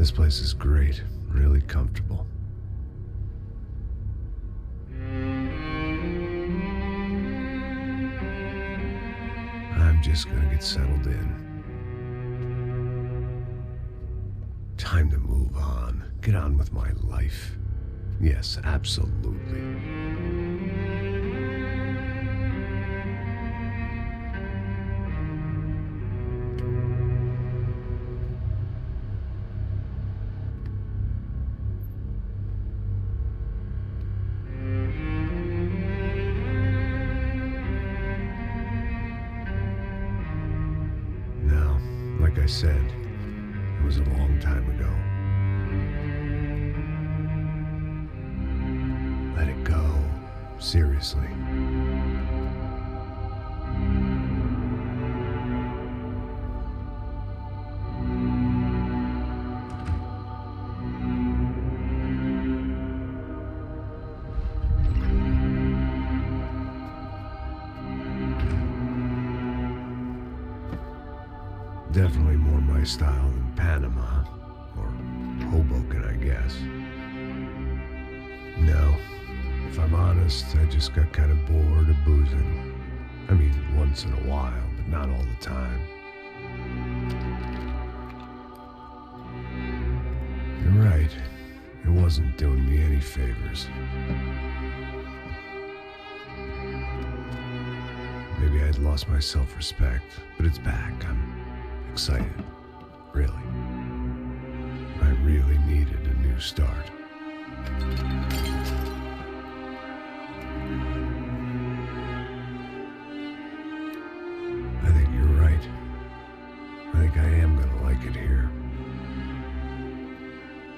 This place is great, really comfortable. I'm just gonna get settled in. Time to move on. Get on with my life. Yes, absolutely. Now, like I said, it was a long time ago. Let it go. Seriously. Definitely more my style than Panama, or Hoboken, I guess. No, if I'm honest, I just got kind of bored of boozing. I mean, once in a while, but not all the time. You're right, it wasn't doing me any favors. Maybe I'd lost my self-respect, but it's back. I'm excited, really. I really needed a new start. I think you're right. I think I am gonna like it here.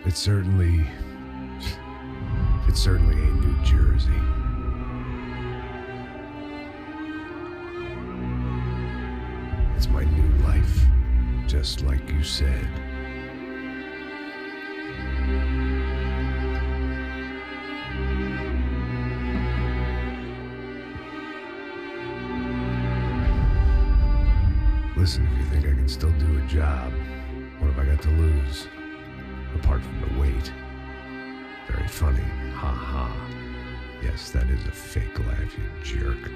It certainly ain't New Jersey. It's my new life, just like you said. Listen, if you think I can still do a job, what have I got to lose? Apart from the weight. Very funny. Ha ha. Yes, that is a fake laugh, you jerk.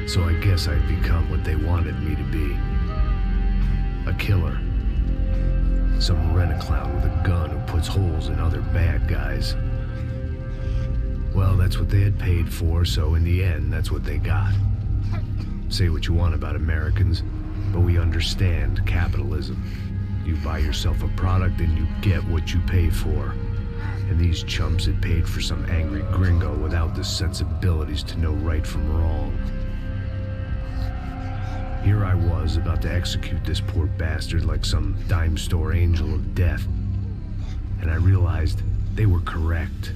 So I guess I'd become what they wanted me to be. A killer. Some rent-a-clown with a gun who puts holes in other bad guys. Well, that's what they had paid for, so in the end, that's what they got. Say what you want about Americans, but we understand capitalism. You buy yourself a product and you get what you pay for. And these chumps had paid for some angry gringo without the sensibilities to know right from wrong. Here I was, about to execute this poor bastard like some dime store angel of death. And I realized they were correct.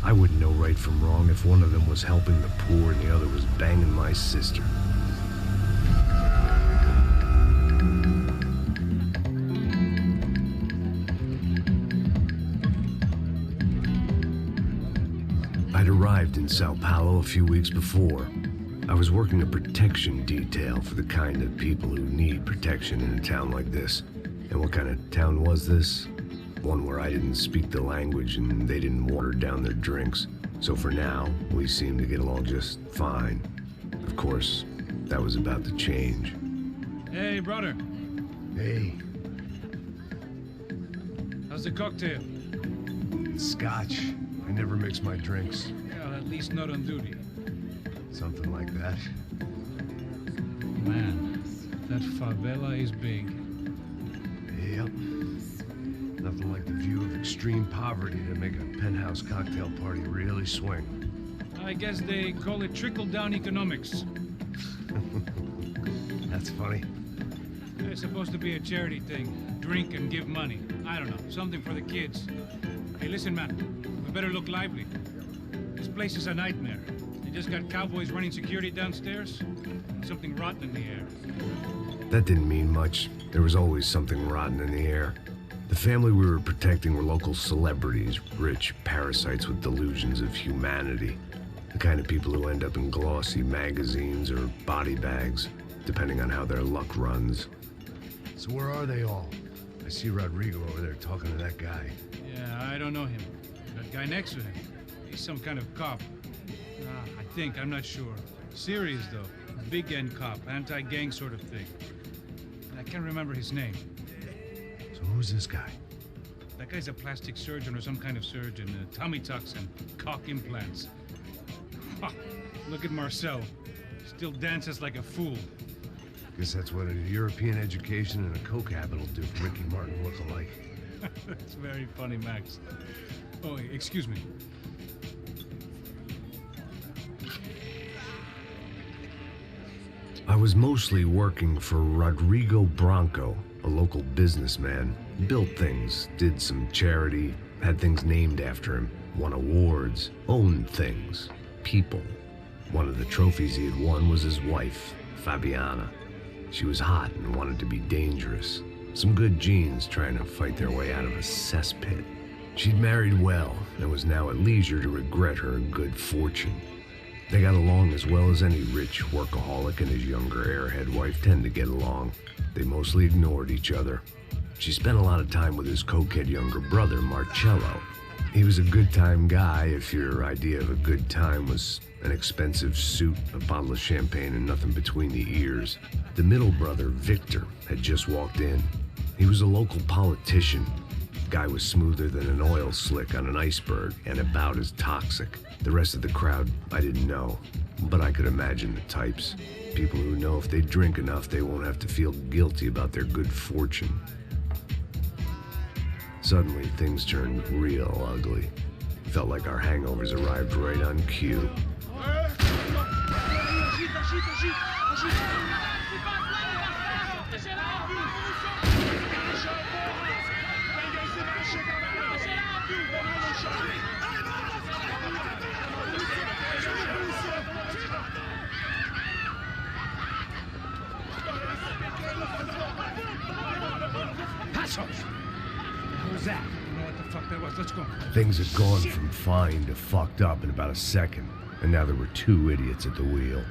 I wouldn't know right from wrong if one of them was helping the poor and the other was banging my sister. in Sao Paulo a few weeks before. I was working a protection detail for the kind of people who need protection in a town like this. And what kind of town was this? One where I didn't speak the language and they didn't water down their drinks. So for now, we seemed to get along just fine. Of course, that was about to change. Hey, brother. Hey. How's the cocktail? It's scotch. I never mix my drinks. Well, at least not on duty. Something like that. Man, that favela is big. Yep. Nothing like the view of extreme poverty to make a penthouse cocktail party really swing. I guess they call it trickle-down economics. That's funny. It's supposed to be a charity thing. Drink and give money. I don't know, something for the kids. Hey, listen, man. We better look lively. This place is a nightmare. They just got cowboys running security downstairs, and something rotten in the air. That didn't mean much. There was always something rotten in the air. The family we were protecting were local celebrities, rich parasites with delusions of humanity. The kind of people who end up in glossy magazines or body bags, depending on how their luck runs. So where are they all? I see Rodrigo over there talking to that guy. Yeah, I don't know him. That guy next to him, he's some kind of cop. I think, I'm not sure. Serious, though. Big end cop, anti-gang sort of thing. I can't remember his name. So who's this guy? That guy's a plastic surgeon or some kind of surgeon. Tummy tucks and cock implants. Ha! Look at Marcel. Still dances like a fool. Guess that's what a European education and a coke habit will do for Ricky Martin look-alike. That's very funny, Max. Oh, excuse me. I was mostly working for Rodrigo Branco, a local businessman. Built things, did some charity, had things named after him, won awards, owned things, people. One of the trophies he had won was his wife, Fabiana. She was hot and wanted to be dangerous. Some good genes trying to fight their way out of a cesspit. She'd married well and was now at leisure to regret her good fortune. They got along as well as any rich workaholic and his younger airhead wife tend to get along. They mostly ignored each other. She spent a lot of time with his cokehead younger brother, Marcello. He was a good-time guy if your idea of a good time was an expensive suit, a bottle of champagne, and nothing between the ears. The middle brother, Victor, had just walked in. He was a local politician. Guy was smoother than an oil slick on an iceberg and about as toxic. The rest of the crowd, I didn't know, but I could imagine the types. People who know if they drink enough, they won't have to feel guilty about their good fortune. Suddenly, things turned real ugly. Felt like our hangovers arrived right on cue. What was that? I don't know what the fuck that was. Let's go. Things had gone from fine to fucked up in about a second, and now there were two idiots at the wheel.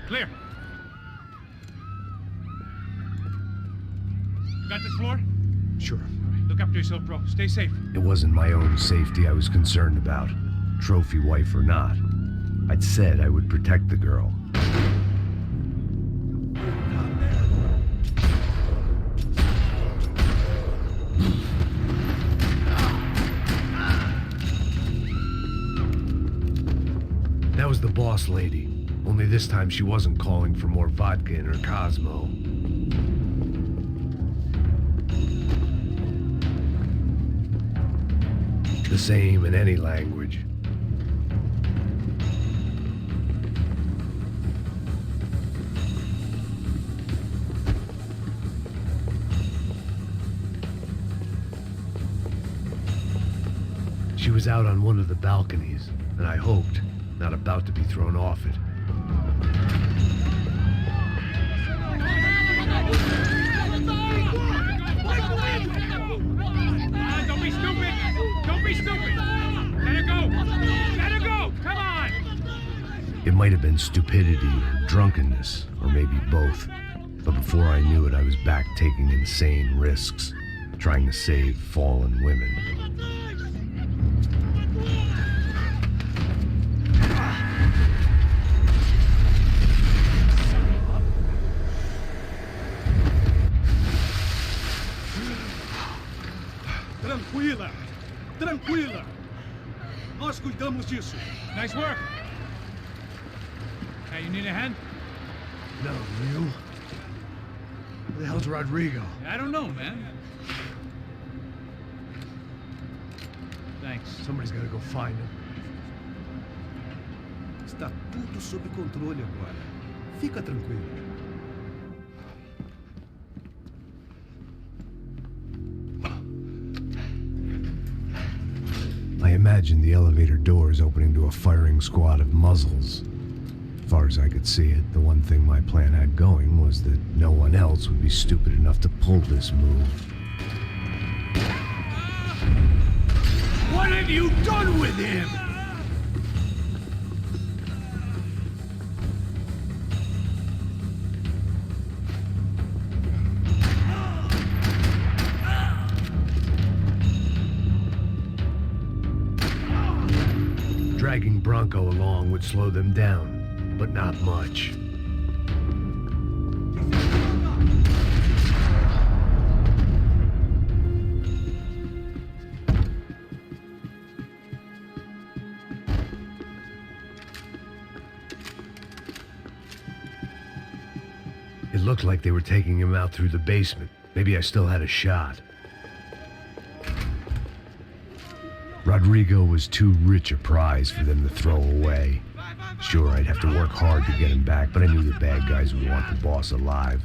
Clear. Got this floor? Sure. All right, look after yourself, bro. Stay safe. It wasn't my own safety I was concerned about, trophy wife or not. I'd said I would protect the girl. That was the boss lady, only this time she wasn't calling for more vodka in her Cosmo. The same in any language. She was out on one of the balconies, and I hoped not about to be thrown off it. Don't be stupid! Don't be stupid! Let her go! It might have been stupidity or drunkenness, or maybe both. But before I knew it, I was back taking insane risks, trying to save fallen women. Tranquila! Tranquila! Nós cuidamos disso. Nice work. Hey, you need a hand? No, you? Where the hell's Rodrigo? I don't know, man. Thanks. Somebody's gotta go find him. Está tudo sob controle agora. Fica tranquilo. I imagined the elevator doors opening to a firing squad of muzzles. As far as I could see it, the one thing my plan had going was that no one else would be stupid enough to pull this move. What have you done with him? Dragging Bronco along would slow them down, but not much. It looked like they were taking him out through the basement. Maybe I still had a shot. Rodrigo was too rich a prize for them to throw away. Sure, I'd have to work hard to get him back, but I knew the bad guys would want the boss alive,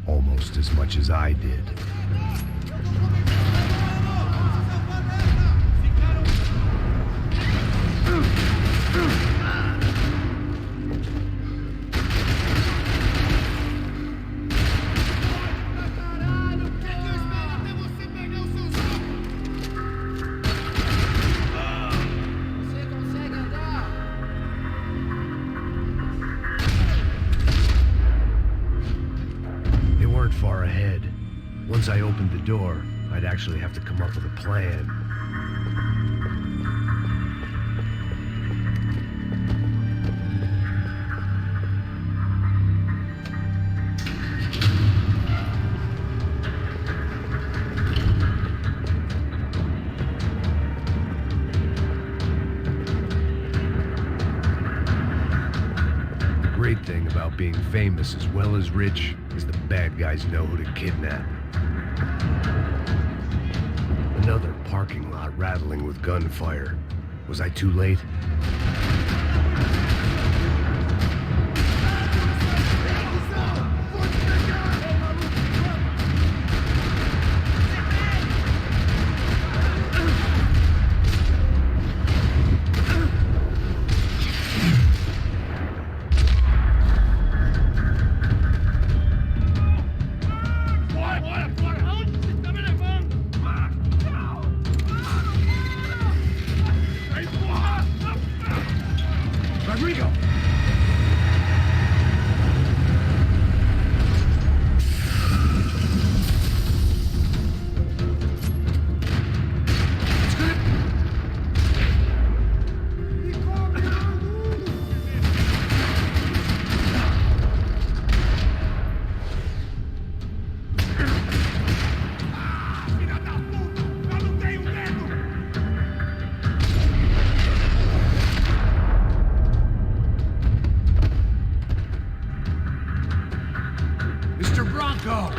almost as much as I did. Far ahead. Once I opened the door, I'd actually have to come up with a plan. The great thing about being famous as well as rich is the bad guys know who to kidnap. Another parking lot rattling with gunfire. Was I too late? Rodrigo! Mr. Bronco!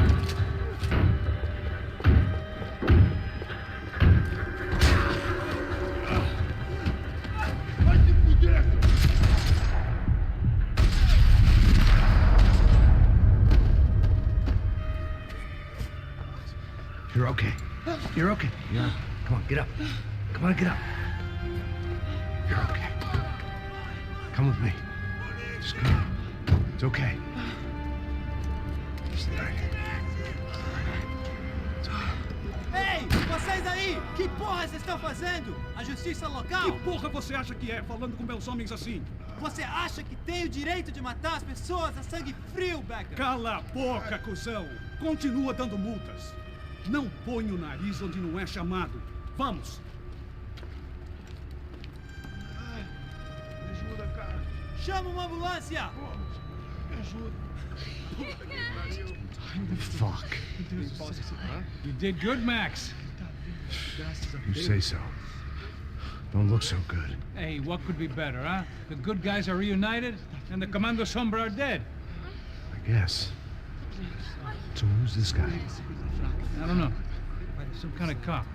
You're okay. You're okay. Yeah. Come on, get up. Come on, get up. You're okay. Come with me. Just come. It's okay. Stay right here. Ei, você Vocês aí, que porra vocês estão fazendo? A justiça local? Que porra você acha que é, falando com meus homens assim? Você acha que tem o direito de matar as pessoas a sangue frio, Becker? Cala a boca, cuzão! Continua dando multas. Não põe o nariz onde não é chamado. Vamos! Me ajuda, cara. Chama uma ambulância! Me ajuda. Fuck. You did good, Max. You say so. Don't look so good. Hey, what could be better, huh? The good guys are reunited, and the Commando Sombra are dead. I guess. So who's this guy? I don't know. Some kind of cop.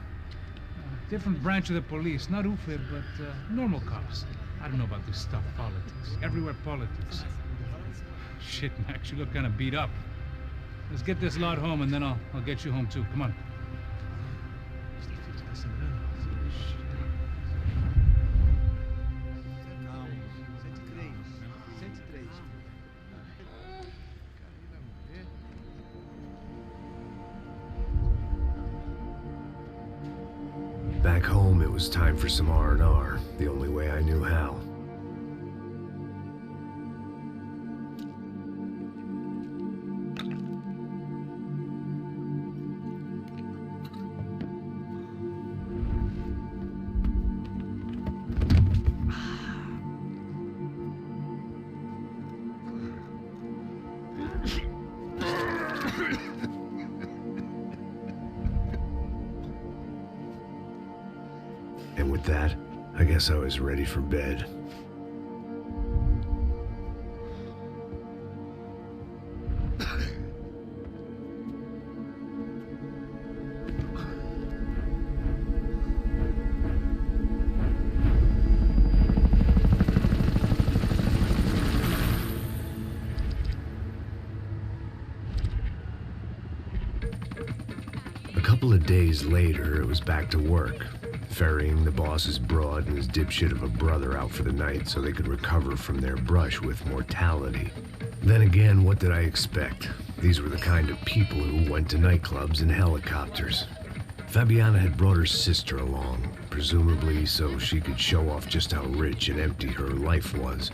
Different branch of the police. Not UFE, but normal cops. I don't know about this stuff, politics. Everywhere politics. Shit, Max, you look kind of beat up. Let's get this lot home, and then I'll get you home, too. Come on. Back home, it was time for some R&R, the only way I knew how. And with that, I guess I was ready for bed. A couple of days later, it was back to work. Ferrying the boss's broad and his dipshit of a brother out for the night so they could recover from their brush with mortality. Then again, what did I expect? These were the kind of people who went to nightclubs in helicopters. Fabiana had brought her sister along, presumably so she could show off just how rich and empty her life was.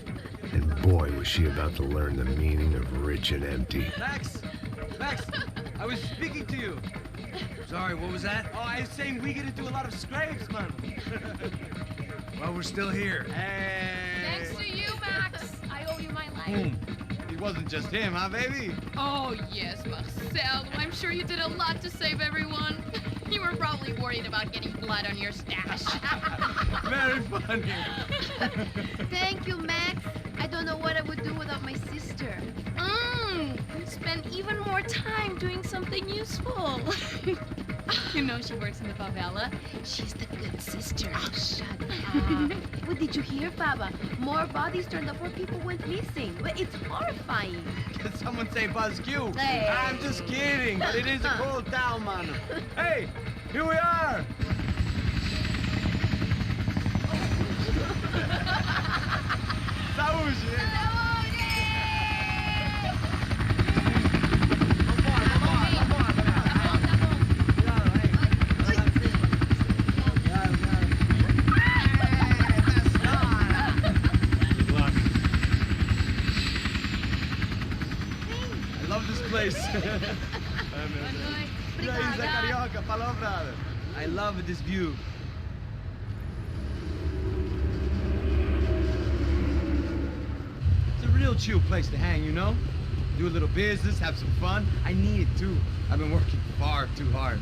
And boy, was she about to learn the meaning of rich and empty. Max! Max! I was speaking to you! Sorry, what was that? Oh, I was saying we get into a lot of scrapes, man. Well, we're still here. Hey! Thanks to you, Max. I owe you my life. It wasn't just him, huh, baby? Oh, yes, Marcel. I'm sure you did a lot to save everyone. You were probably worried about getting blood on your stash. Very funny. Thank you, Max. I don't know what I would do without my sister. Spend even more time doing something useful. You know she works in the favela. She's the good sister. Oh, shut up. What did you hear, Baba? More bodies turned up where people went missing. But it's horrifying. Did someone say Buzz Q? Hey. I'm just kidding, but it is a cold town, man. Hey, here we are. Saúde. I love this view. It's a real chill place to hang, you know? Do a little business, have some fun. I need it too. I've been working far too hard.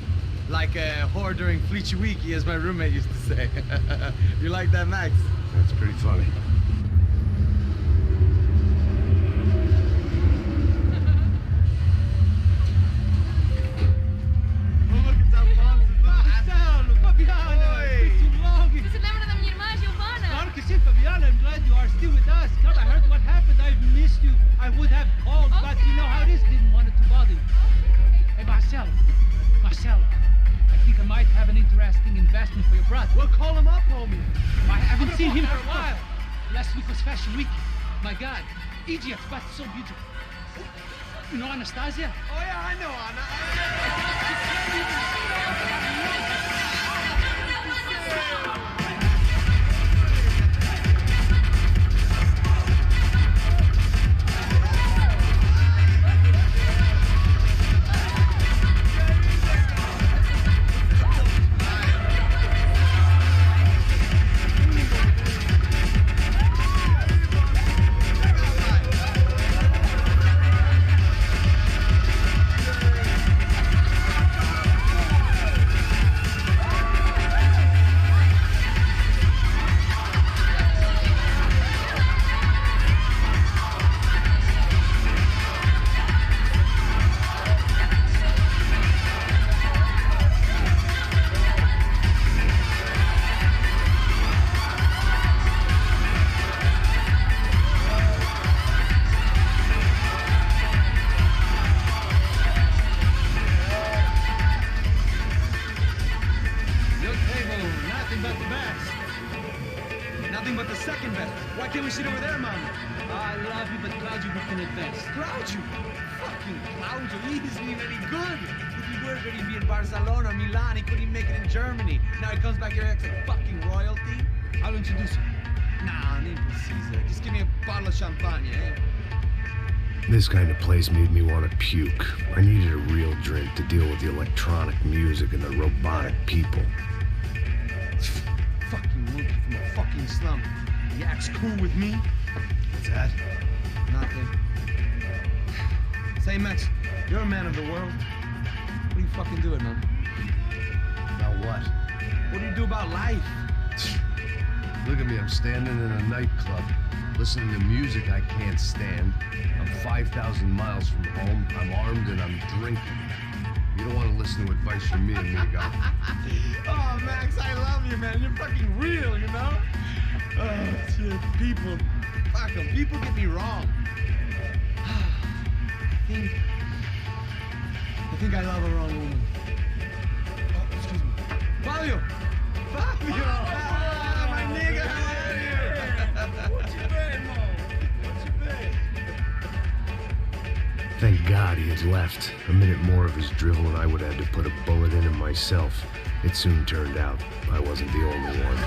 Like a whore during Fleechy Weeky, as my roommate used to say. You like that, Max? That's pretty funny. Você se lembra da minha irmã, Giovanna? Claro que sim, Fabiana. I'm glad you are still with us. Come, I heard what happened. I've missed you. I would have called, but you know how it is. Didn't want it to bother you. Hey, Marcel, I think I might have an interesting investment for your brother. Well, call him up, homie. I haven't seen him for a while. Last week was Fashion Week. My God, Egypt, but so beautiful. You know Anastasia? Oh, yeah, I know, Anna. This kind of place made me want to puke. I needed a real drink to deal with the electronic music and the robotic people. Fucking monkey from a fucking slum. He acts cool with me. What's that? Nothing. Say, Max, you're a man of the world. What are you fucking doing, man? About what? What do you do about life? Look at me, I'm standing in a nightclub, listening to music I can't stand. I'm 5,000 miles from home, I'm armed, and I'm drinking. You don't want to listen to advice from me, amigo. Oh, Max, I love you, man. You're fucking real, you know? Oh, shit, people. Fuck them. People get me wrong. I think I love a wrong woman. Oh, excuse me. Fabio! Fabio! Ah, my nigga, how are you? What you been, Mo? What you been? Thank God he had left. A minute more of his drivel and I would have had to put a bullet in him myself. It soon turned out I wasn't the only one.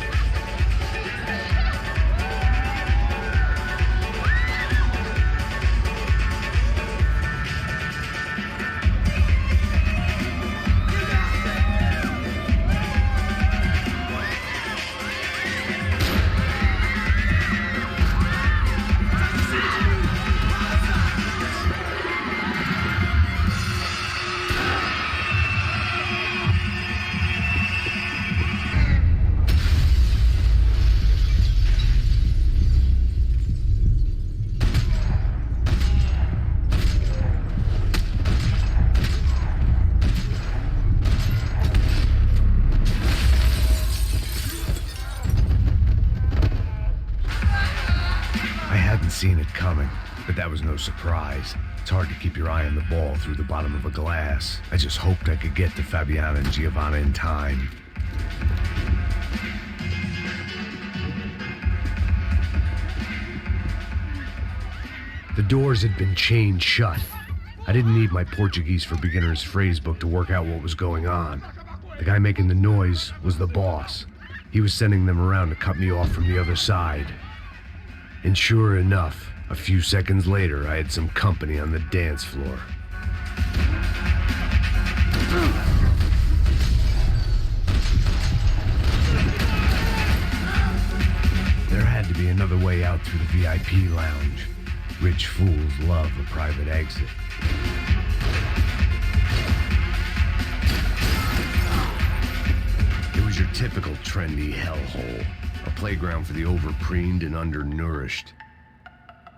Seen it coming, but that was no surprise. It's hard to keep your eye on the ball through the bottom of a glass. I just hoped I could get to Fabiana and Giovanna in time. The doors had been chained shut. I didn't need my Portuguese for Beginners phrase book to work out what was going on. The guy making the noise was the boss. He was sending them around to cut me off from the other side. And sure enough, a few seconds later, I had some company on the dance floor. There had to be another way out through the VIP lounge. Rich fools love a private exit. It was your typical trendy hellhole. A playground for the overpreened and undernourished.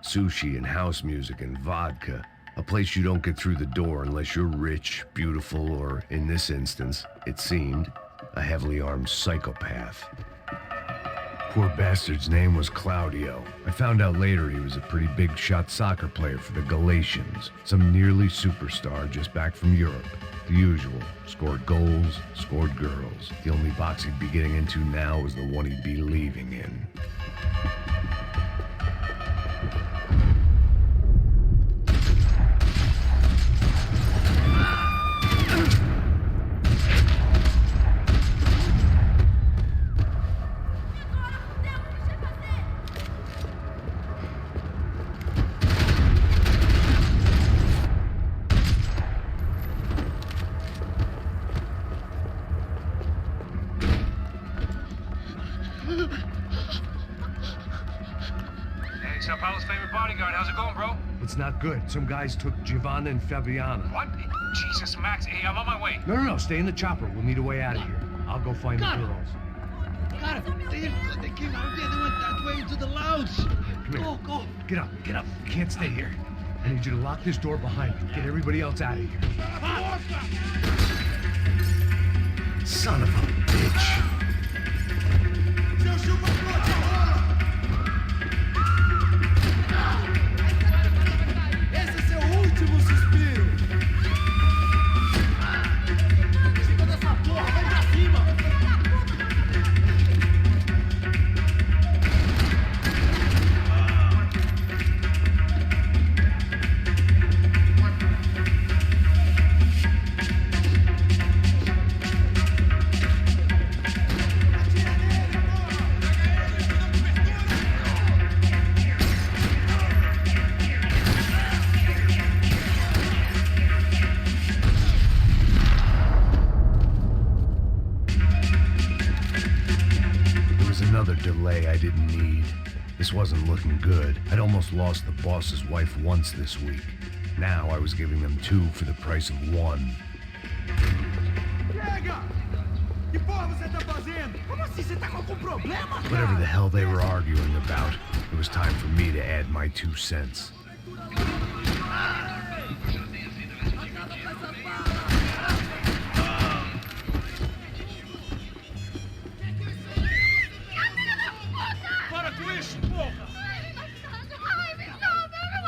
Sushi and house music and vodka. A place you don't get through the door unless you're rich, beautiful, or, in this instance, it seemed, a heavily armed psychopath. Poor bastard's name was Claudio. I found out later he was a pretty big shot soccer player for the Galatians. Some nearly superstar just back from Europe. The usual. Scored goals, scored girls. The only box he'd be getting into now was the one he'd be leaving in. Paulo's favorite bodyguard. How's it going, bro? It's not good. Some guys took Giovanna and Fabiana. What? Jesus, Max. Hey, I'm on my way. No. Stay in the chopper. We'll need a way out of here. I'll go find the girls. God, they came out there. They went that way to the lounge. Come here. Go. Get up. You can't stay here. I need you to lock this door behind you. Get everybody else out of here. Son of a bitch. Esse é seu último suspiro! Cima dessa porra, vem pra cima! Another delay I didn't need. This wasn't looking good. I'd almost lost the boss's wife once this week. Now I was giving them 2 for the price of 1. Chega! Que porra você tá fazendo? Como assim? Você tá com algum problema, cara? Whatever the hell they were arguing about, it was time for me to add my 2 cents.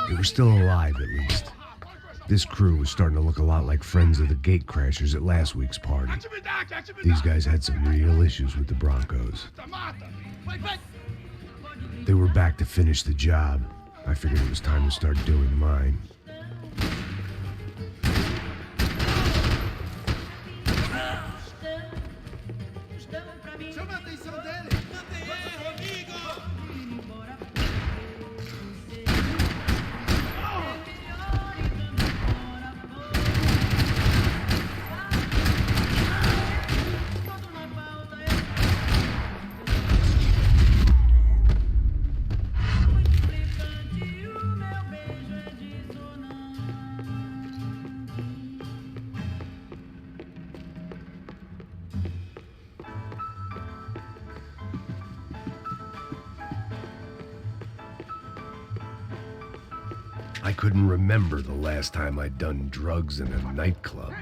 They were still alive, at least. This crew was starting to look a lot like friends of the gate crashers at last week's party. These guys had some real issues with the Broncos. They were back to finish the job. I figured it was time to start doing mine. Chama a atenção dele! I couldn't remember the last time I'd done drugs in a nightclub.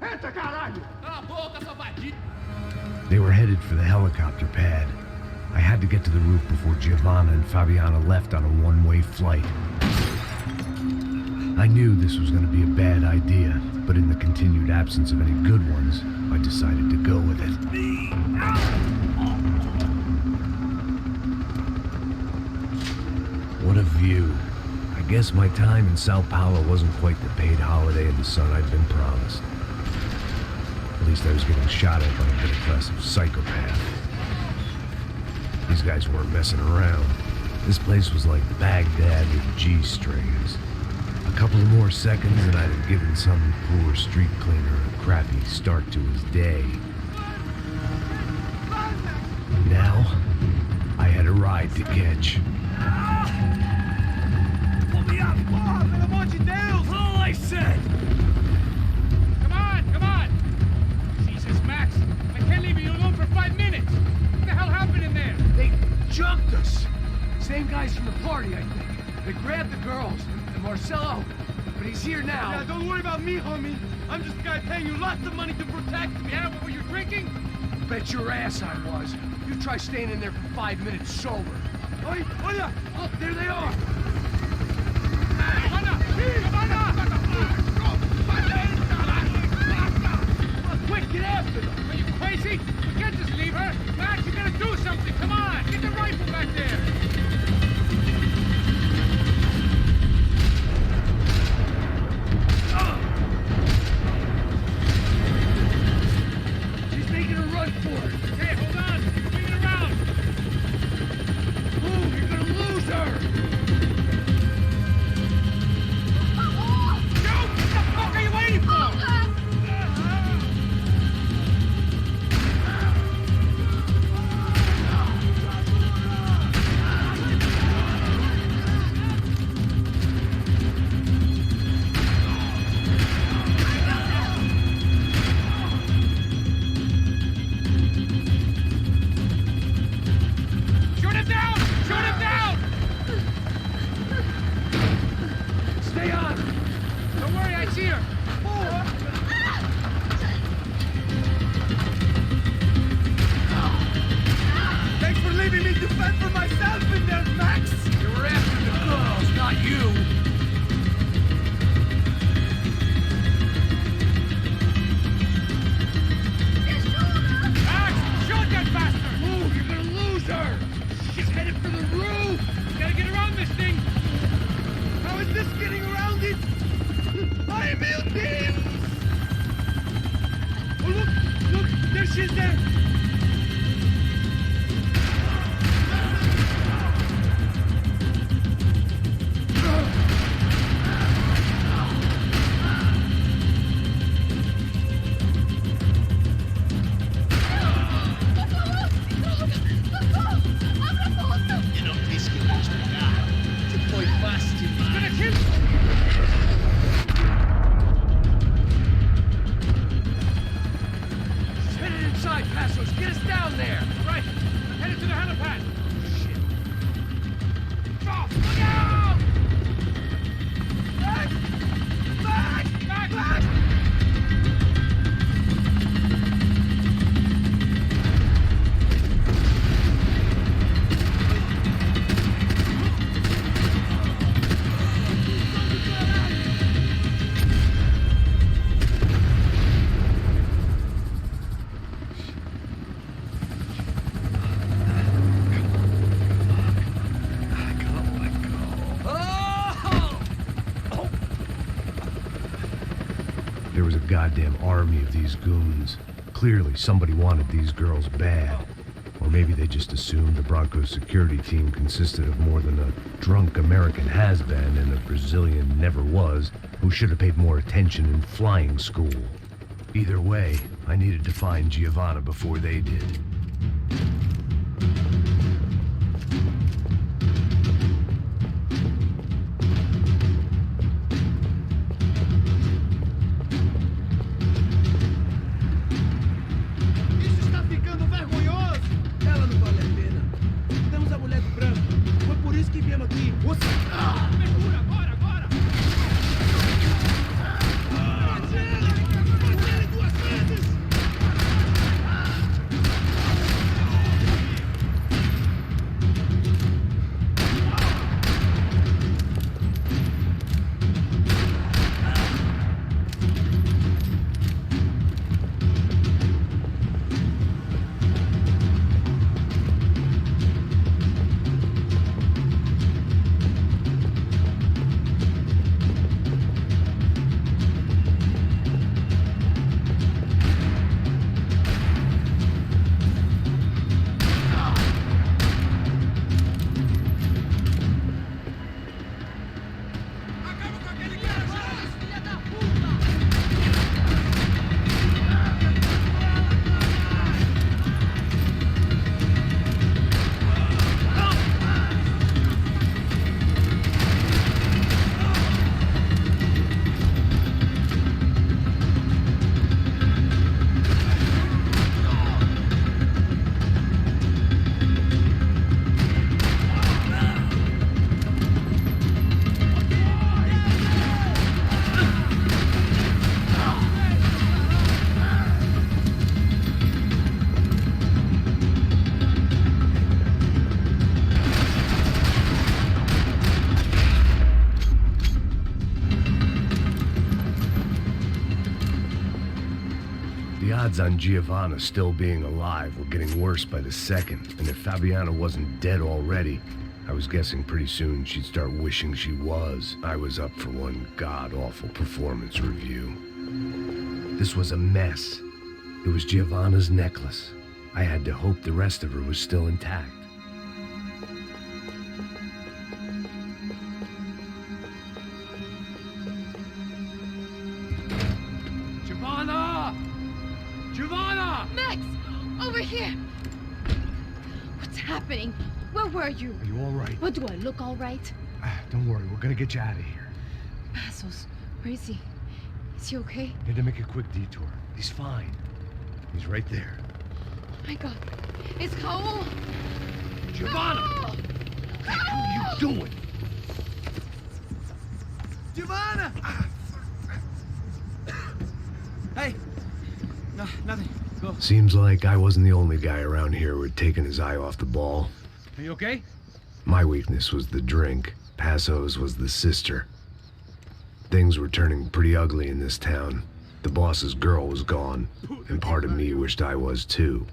Entra, caralho! They were headed for the helicopter pad. I had to get to the roof before Giovanna and Fabiana left on a one-way flight. I knew this was going to be a bad idea, but in the continued absence of any good ones, I decided to go with it. What a view. I guess my time in Sao Paulo wasn't quite the paid holiday in the sun I'd been promised. At least I was getting shot at by a middle-class psychopath. These guys weren't messing around. This place was like Baghdad with G-strings. A couple of more seconds and I'd have given some poor street cleaner a crappy start to his day. Now, I had a ride to catch. Porra, pelo amor de Deus! All I said! Come on! Jesus, Max! I can't leave you alone for 5 minutes! What the hell happened in there? They jumped us. Same guys from the party, I think. They grabbed the girls and Marcelo, but he's here now. Yeah, don't worry about me, homie. I'm just a guy paying you lots of money to protect me. Yeah, what were you drinking? Bet your ass I was. You try staying in there for 5 minutes sober. Oi, olha! Look, there they are. Quick, get after them! Are you crazy? We can't just leave her! Max, you gotta do something! Come on! Get the rifle back there! She's making a run for it. Hey, hold on! Bring it around! Move, you're gonna lose her! There was a goddamn army of these goons. Clearly, somebody wanted these girls bad. Or maybe they just assumed the Broncos security team consisted of more than a drunk American has-been and a Brazilian never-was who should have paid more attention in flying school. Either way, I needed to find Giovanna before they did. The odds on Giovanna still being alive were getting worse by the second, and if Fabiana wasn't dead already, I was guessing pretty soon she'd start wishing she was. I was up for one god-awful performance review. This was a mess. It was Giovanna's necklace. I had to hope the rest of her was still intact. Giovanna! Giovanna! Max! Over here! What's happening? Where were you? Are you all right? What, do I look all right? Don't worry, we're gonna get you out of here. Passos, where is he? Is he okay? Need to make a quick detour. He's fine. He's right there. Oh my God. It's Raul! Giovanna! No! What the hell are you doing? Giovanna! Hey! No, nothing. Go. Seems like I wasn't the only guy around here who had taken his eye off the ball. Are you okay? My weakness was the drink. Passo's was the sister. Things were turning pretty ugly in this town. The boss's girl was gone, and part of me wished I was too.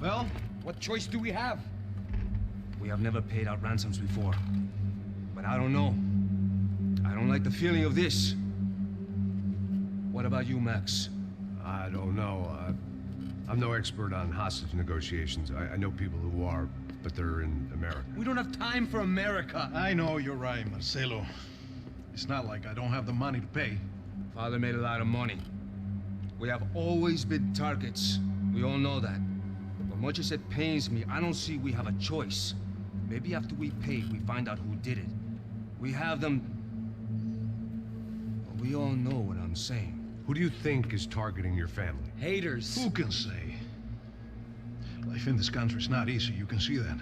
Well, what choice do we have? We have never paid out ransoms before. But I don't know. I don't like the feeling of this. What about you, Max? I don't know. I'm no expert on hostage negotiations. I know people who are, but they're in America. We don't have time for America. I know you're right, Marcelo. It's not like I don't have the money to pay. Father made a lot of money. We have always been targets. We all know that. But much as it pains me, I don't see we have a choice. Maybe after we pay, we find out who did it. We have them... We all know what I'm saying. Who do you think is targeting your family? Haters. Who can say? Life in this country is not easy, you can see that.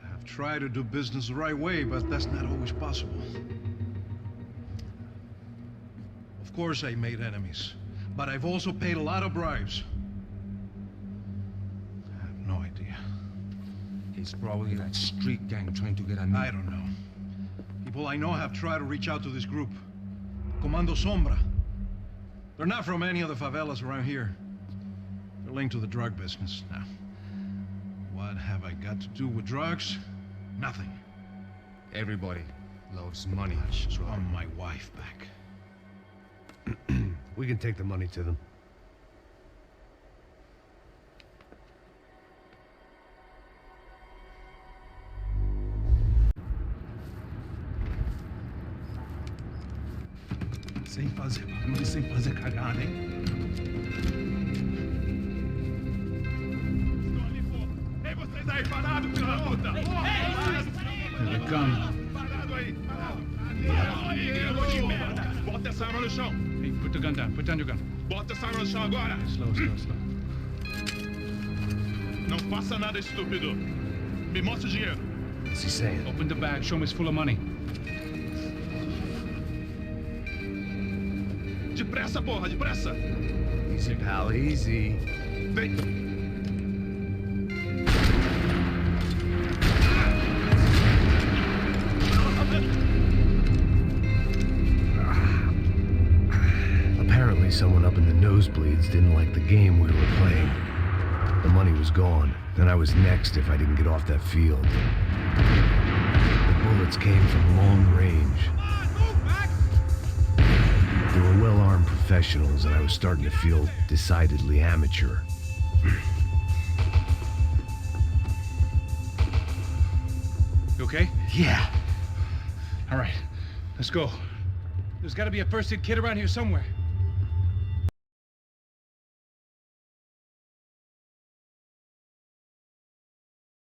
I have tried to do business the right way, but that's not always possible. Of course I made enemies, but I've also paid a lot of bribes. I have no idea. It's probably that street gang trying to get at me. I don't know. People I know have tried to reach out to this group. Comando Sombra. They're not from any of the favelas around here. They're linked to the drug business. Now, what have I got to do with drugs? Nothing. Everybody loves money. I just want my wife back. We can take the money to them. Sem fazer barulho e sem fazer cagada, hein? Estou ali, pô! Ei, vocês aí, parados, filho da puta! Here they come. Parado aí, parado! Parado aí, negro de merda! Bota essa arma no chão! Hey, put the gun down. Put down your gun. Bota essa arma no chão agora! Slow, slow, slow. Não faça nada, estúpido! Me mostra o dinheiro! What's he saying? Open the bag. Show me it's full of money. Depressa, porra, depressa! Easy, pal, easy. Vem! Apparently someone up in the nosebleeds didn't like the game we were playing. The money was gone, and I was next if I didn't get off that field. The bullets came from long range. They were well-armed professionals, and I was starting to feel decidedly amateur. You okay? Yeah. All right. Let's go. There's got to be a first-aid kit around here somewhere.